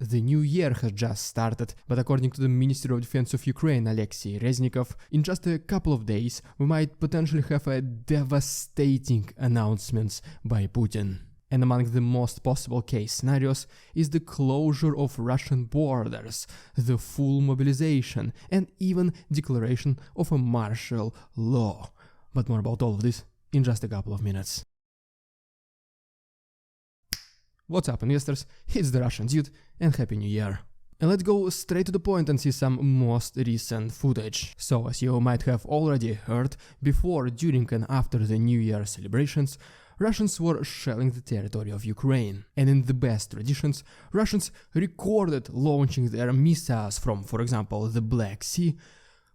the new year has just started, but according to the Ministry of Defense of Ukraine, Oleksiy Reznikov, in just a couple of days we might potentially have a devastating announcements by Putin. And among the most possible case scenarios is the closure of Russian borders, the full mobilization, and even declaration of a martial law. But more about all of this in just a couple of minutes. What's up, investors? It's the Russian dude, and Happy New Year. And let's go straight to the point and see some most recent footage. So, as you might have already heard, before, during and after the New Year celebrations, Russians were shelling the territory of Ukraine, and in the best traditions, Russians recorded launching their missiles from, for example, the Black Sea,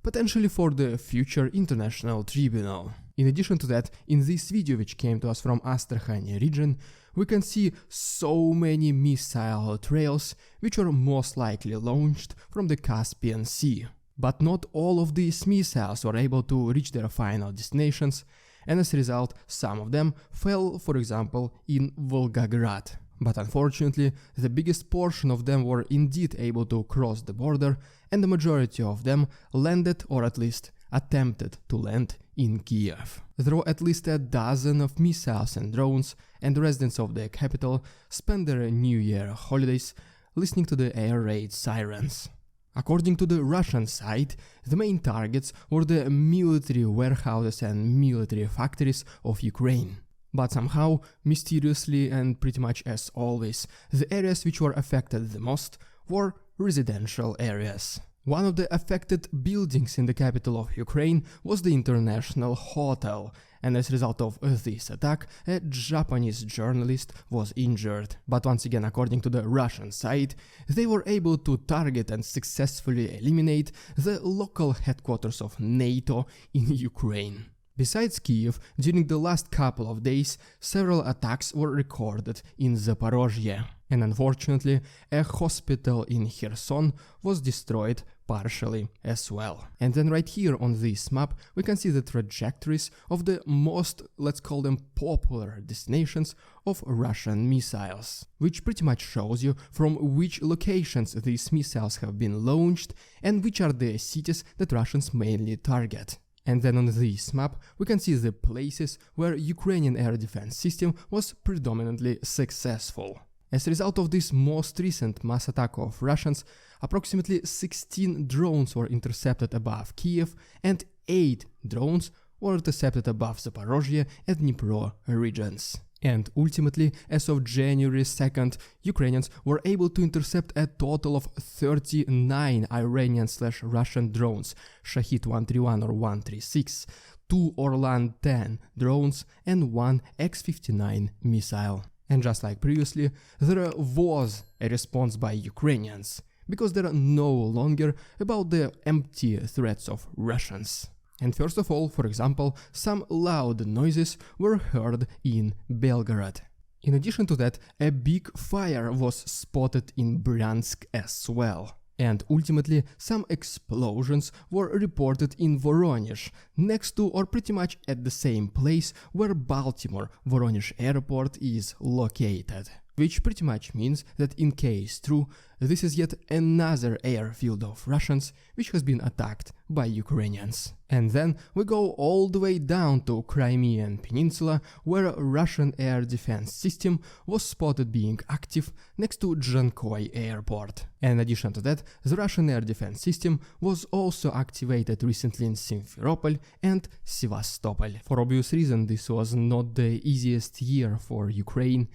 potentially for the future international tribunal. In addition to that, in this video which came to us from Astrakhan region, we can see so many missile trails which were most likely launched from the Caspian Sea. But not all of these missiles were able to reach their final destinations, and as a result, some of them fell, for example, in Volgograd. But unfortunately, the biggest portion of them were indeed able to cross the border, and the majority of them landed, or at least attempted to land, in Kiev. There were at least a dozen of missiles and drones, and the residents of the capital spent their New Year holidays listening to the air raid sirens. According to the Russian side, the main targets were the military warehouses and military factories of Ukraine. But somehow, mysteriously and pretty much as always, the areas which were affected the most were residential areas. One of the affected buildings in the capital of Ukraine was the International Hotel, and as a result of this attack, a Japanese journalist was injured. But once again, according to the Russian side, they were able to target and successfully eliminate the local headquarters of NATO in Ukraine. Besides Kiev, during the last couple of days, several attacks were recorded in Zaporozhye, and unfortunately, a hospital in Kherson was destroyed partially as well. And then right here on this map, we can see the trajectories of the most, let's call them, popular destinations of Russian missiles, which pretty much shows you from which locations these missiles have been launched and which are the cities that Russians mainly target. And then on this map, we can see the places where Ukrainian air defense system was predominantly successful. As a result of this most recent mass attack of Russians, approximately 16 drones were intercepted above Kiev and 8 drones were intercepted above Zaporozhye and Dnipro regions. And ultimately, as of January 2nd, Ukrainians were able to intercept a total of 39 Iranian/Russian drones, Shahid 131 or 136, 2 Orlan 10 drones and 1 X-59 missile. And just like previously, there was a response by Ukrainians, because they are no longer about the empty threats of Russians. And first of all, for example, some loud noises were heard in Belgorod. In addition to that, a big fire was spotted in Bryansk as well. And ultimately, some explosions were reported in Voronezh, next to or pretty much at the same place where Baltimore-Voronezh airport is located. Which pretty much means that in case true, this is yet another airfield of Russians which has been attacked by Ukrainians. And then we go all the way down to Crimean Peninsula, where a Russian air defense system was spotted being active next to Jankoy airport. And in addition to that, the Russian air defense system was also activated recently in Simferopol and Sevastopol. For obvious reason, this was not the easiest year for Ukraine.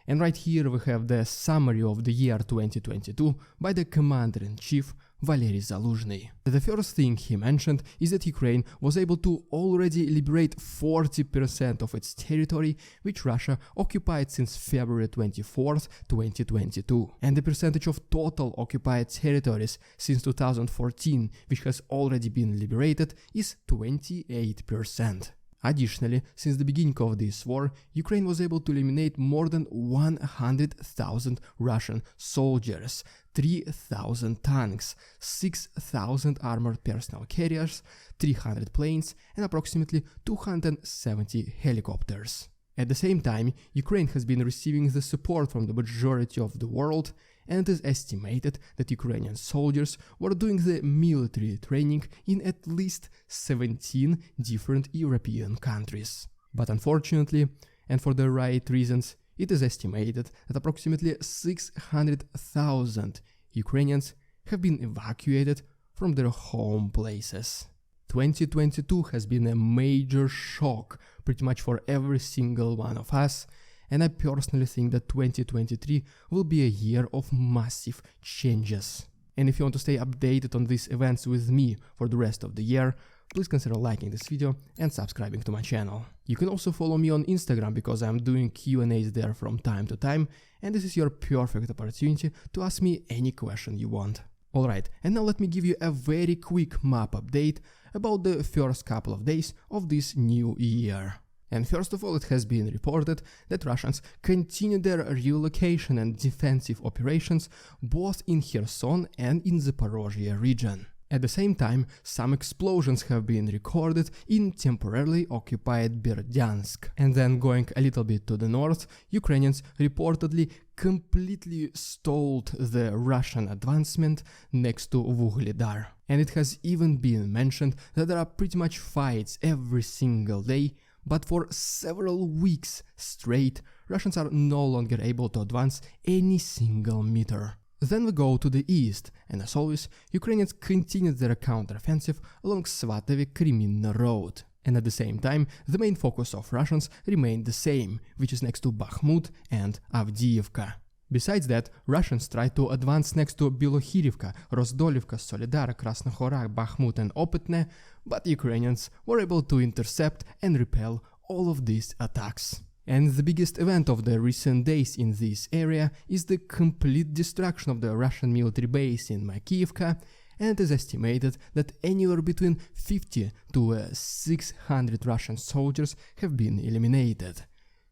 And right here we have the summary of the year 2022 by the Commander-in-Chief Valery Zaluzhny. The first thing he mentioned is that Ukraine was able to already liberate 40% of its territory, which Russia occupied since February 24th, 2022. And the percentage of total occupied territories since 2014, which has already been liberated, is 28%. Additionally, since the beginning of this war, Ukraine was able to eliminate more than 100,000 Russian soldiers, 3,000 tanks, 6,000 armored personnel carriers, 300 planes, and approximately 270 helicopters. At the same time, Ukraine has been receiving the support from the majority of the world, and it is estimated that Ukrainian soldiers were doing the military training in at least 17 different European countries. But unfortunately, and for the right reasons, it is estimated that approximately 600,000 Ukrainians have been evacuated from their home places. 2022 has been a major shock pretty much for every single one of us, and I personally think that 2023 will be a year of massive changes. And if you want to stay updated on these events with me for the rest of the year, please consider liking this video and subscribing to my channel. You can also follow me on Instagram because I'm doing Q&As there from time to time, and this is your perfect opportunity to ask me any question you want. Alright, and now let me give you a very quick map update about the first couple of days of this new year. And first of all, it has been reported that Russians continue their relocation and defensive operations both in Kherson and in the Zaporozhye region. At the same time, some explosions have been recorded in temporarily occupied Berdyansk. And then going a little bit to the north, Ukrainians reportedly completely stalled the Russian advancement next to Vuhledar. And it has even been mentioned that there are pretty much fights every single day, but for several weeks straight, Russians are no longer able to advance any single meter. Then we go to the east, and as always, Ukrainians continued their counteroffensive along Svatovo-Kreminna road. And at the same time, the main focus of Russians remained the same, which is next to Bakhmut and Avdiivka. Besides that, Russians tried to advance next to Bilohirivka, Rozdolivka, Solidar, Krasnohorak, Bakhmut and Opytne, but Ukrainians were able to intercept and repel all of these attacks. And the biggest event of the recent days in this area is the complete destruction of the Russian military base in Makiyivka, and it is estimated that anywhere between 50 to 600 Russian soldiers have been eliminated.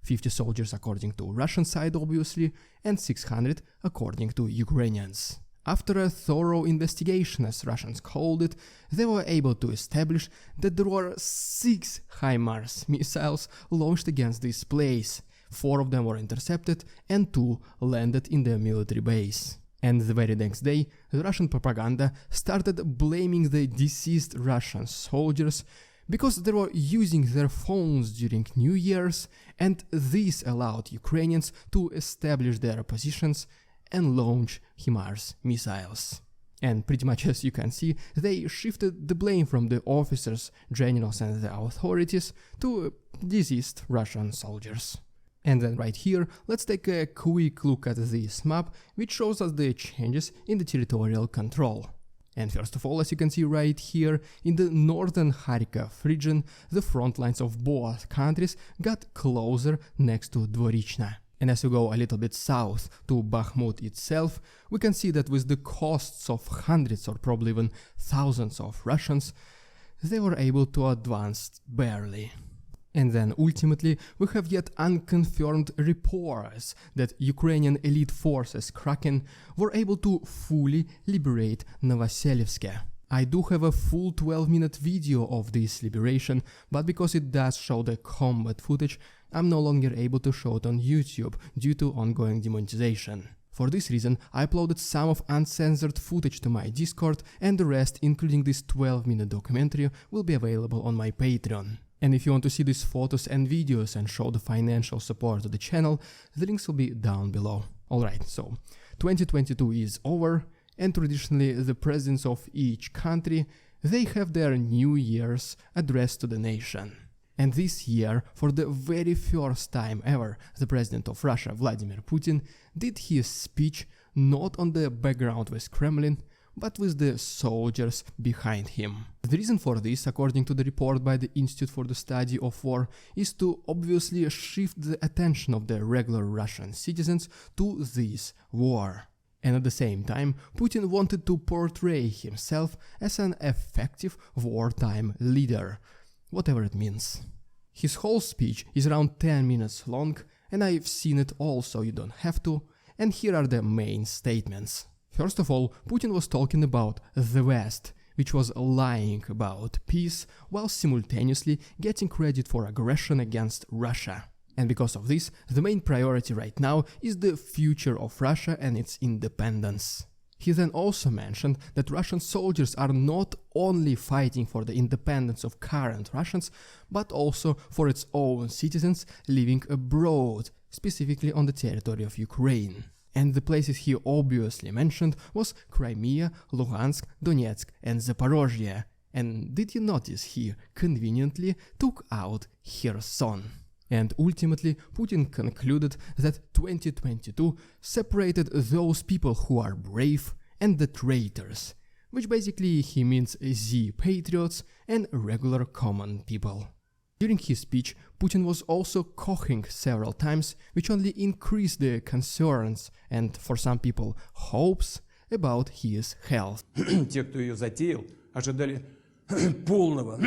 50 soldiers according to Russian side obviously, and 600 according to Ukrainians. After a thorough investigation, as Russians called it, they were able to establish that there were 6 HIMARS missiles launched against this place. 4 of them were intercepted and 2 landed in the military base. And the very next day, the Russian propaganda started blaming the deceased Russian soldiers because they were using their phones during New Year's, and this allowed Ukrainians to establish their positions and launch HIMARS missiles. And pretty much as you can see, they shifted the blame from the officers, generals and the authorities to deceased Russian soldiers. And then right here, let's take a quick look at this map, which shows us the changes in the territorial control. And first of all, as you can see right here, in the northern Kharkiv region, the front lines of both countries got closer next to Dvorichna. And as we go a little bit south to Bakhmut itself, we can see that with the costs of hundreds or probably even thousands of Russians, they were able to advance barely. And then ultimately we have yet unconfirmed reports that Ukrainian elite forces Kraken were able to fully liberate Novoselivsk. I do have a full 12-minute video of this liberation, but because it does show the combat footage, I'm no longer able to show it on YouTube due to ongoing demonetization. For this reason, I uploaded some of uncensored footage to my Discord, and the rest, including this 12-minute documentary, will be available on my Patreon. And if you want to see these photos and videos and show the financial support to the channel, the links will be down below. Alright, so 2022 is over, and traditionally the presidents of each country, they have their New Year's addressed to the nation. And this year, for the very first time ever, the president of Russia, Vladimir Putin, did his speech not on the background with Kremlin, but with the soldiers behind him. The reason for this, according to the report by the Institute for the Study of War, is to obviously shift the attention of the regular Russian citizens to this war. And at the same time, Putin wanted to portray himself as an effective wartime leader, whatever it means. His whole speech is around 10 minutes long, and I've seen it all, so you don't have to, and here are the main statements. First of all, Putin was talking about the West, which was lying about peace while simultaneously getting credit for aggression against Russia. And because of this, the main priority right now is the future of Russia and its independence. He then also mentioned that Russian soldiers are not only fighting for the independence of current Russians, but also for its own citizens living abroad, specifically on the territory of Ukraine. And the places he obviously mentioned was Crimea, Luhansk, Donetsk and Zaporozhye. And did you notice he conveniently took out Kherson? And ultimately, Putin concluded that 2022 separated those people who are brave and the traitors, which basically he means the patriots and regular common people. During his speech, Putin was also coughing several times, which only increased the concerns and, for some people, hopes about his health. Те, кто ее затеял, ожидали полного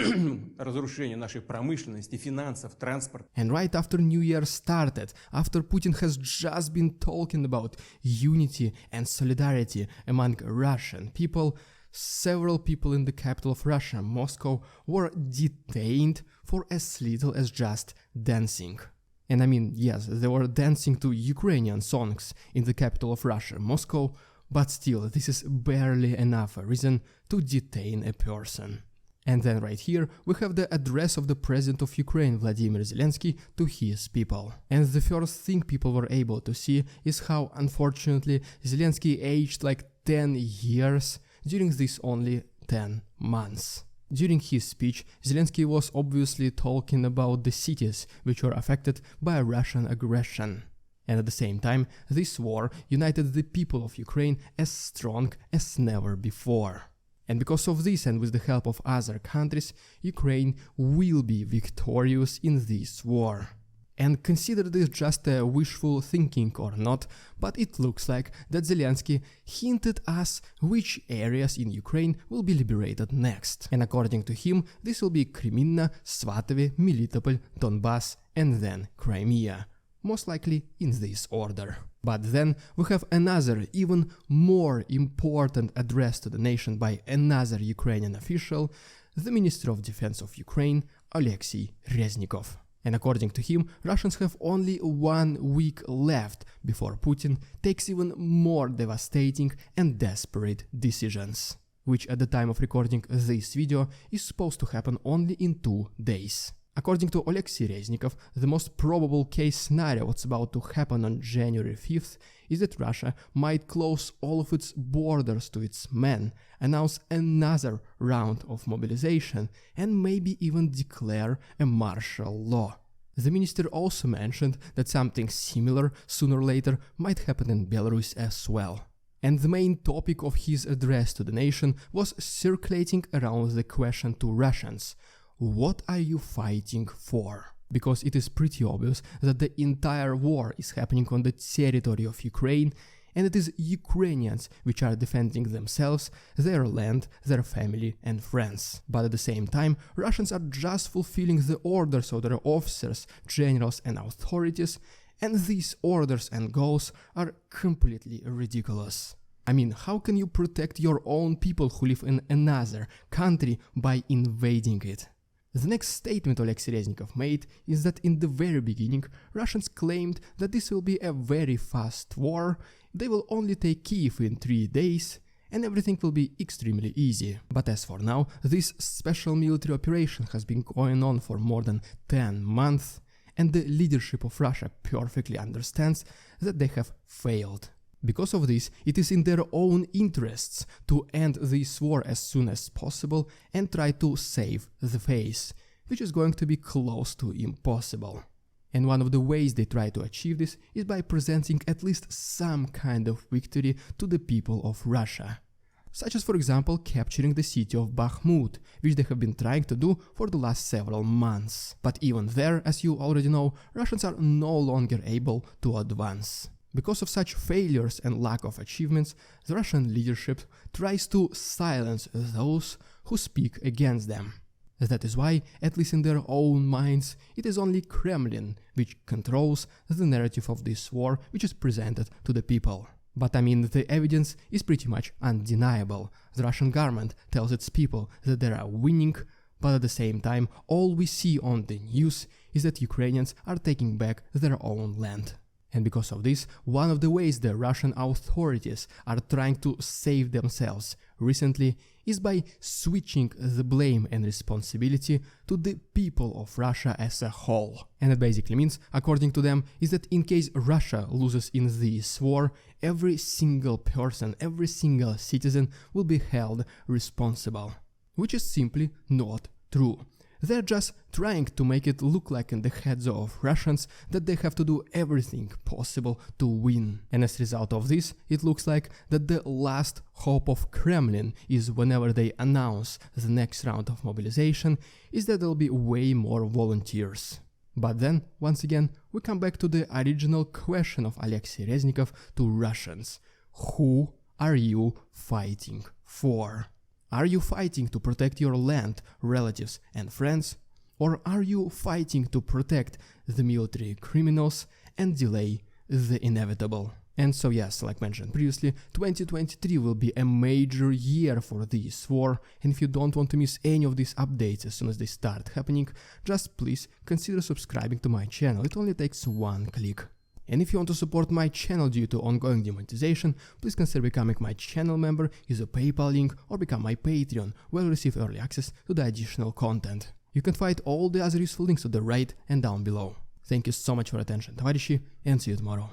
разрушения нашей промышленности, финансов, транспорта. And right after New Year started, after Putin has just been talking about unity and solidarity among Russian people, several people in the capital of Russia, Moscow, were detained for as little as just dancing. And I mean, yes, they were dancing to Ukrainian songs in the capital of Russia, Moscow, but still, this is barely enough a reason to detain a person. And then right here, we have the address of the president of Ukraine, Vladimir Zelensky, to his people. And the first thing people were able to see is how, unfortunately, Zelensky aged like 10 years during these only 10 months. During his speech, Zelensky was obviously talking about the cities which were affected by Russian aggression. And at the same time, this war united the people of Ukraine as strong as never before. And because of this, and with the help of other countries, Ukraine will be victorious in this war. And consider this just a wishful thinking or not, but it looks like that Zelensky hinted us which areas in Ukraine will be liberated next. And according to him, this will be Crimea, Svatovo, Melitopol, Donbass and then Crimea. Most likely in this order. But then we have another, even more important address to the nation by another Ukrainian official, the Minister of Defense of Ukraine, Oleksiy Reznikov. And according to him, Russians have only 1 week left before Putin takes even more devastating and desperate decisions, which at the time of recording this video is supposed to happen only in 2 days. According to Oleksiy Reznikov, the most probable case scenario what's about to happen on January 5th is that Russia might close all of its borders to its men, announce another round of mobilization, and maybe even declare a martial law. The minister also mentioned that something similar sooner or later might happen in Belarus as well. And the main topic of his address to the nation was circulating around the question to Russians: what are you fighting for? Because it is pretty obvious that the entire war is happening on the territory of Ukraine, and it is Ukrainians which are defending themselves, their land, their family and friends. But at the same time, Russians are just fulfilling the orders of their officers, generals and authorities, and these orders and goals are completely ridiculous. I mean, how can you protect your own people who live in another country by invading it? The next statement Oleksiy Reznikov made is that in the very beginning, Russians claimed that this will be a very fast war, they will only take Kyiv in 3 days, and everything will be extremely easy. But as for now, this special military operation has been going on for more than 10 months, and the leadership of Russia perfectly understands that they have failed. Because of this, it is in their own interests to end this war as soon as possible and try to save the face, which is going to be close to impossible. And one of the ways they try to achieve this is by presenting at least some kind of victory to the people of Russia. Such as, for example, capturing the city of Bakhmut, which they have been trying to do for the last several months. But even there, as you already know, Russians are no longer able to advance. Because of such failures and lack of achievements, the Russian leadership tries to silence those who speak against them. That is why, at least in their own minds, it is only Kremlin which controls the narrative of this war which is presented to the people. But I mean, the evidence is pretty much undeniable. The Russian government tells its people that they are winning, But at the same time, all we see on the news is that Ukrainians are taking back their own land. And because of this, one of the ways the Russian authorities are trying to save themselves recently is by switching the blame and responsibility to the people of Russia as a whole. And it basically means, according to them, is that in case Russia loses in this war, every single person, every single citizen will be held responsible. Which is simply not true. They're just trying to make it look like in the heads of Russians that they have to do everything possible to win. And as a result of this, it looks like that the last hope of Kremlin is whenever they announce the next round of mobilization is that there'll be way more volunteers. But then, once again, we come back to the original question of Oleksiy Reznikov to Russians. Who are you fighting for? Are you fighting to protect your land, relatives and friends? Or are you fighting to protect the military criminals and delay the inevitable? And so yes, like mentioned previously, 2023 will be a major year for this war, and if you don't want to miss any of these updates as soon as they start happening, just please consider subscribing to my channel, it only takes one click. And if you want to support my channel due to ongoing demonetization, please consider becoming my channel member, use a PayPal link, or become my Patreon, where you'll receive early access to the additional content. You can find all the other useful links to the right and down below. Thank you so much for your attention, товарищи, and see you tomorrow.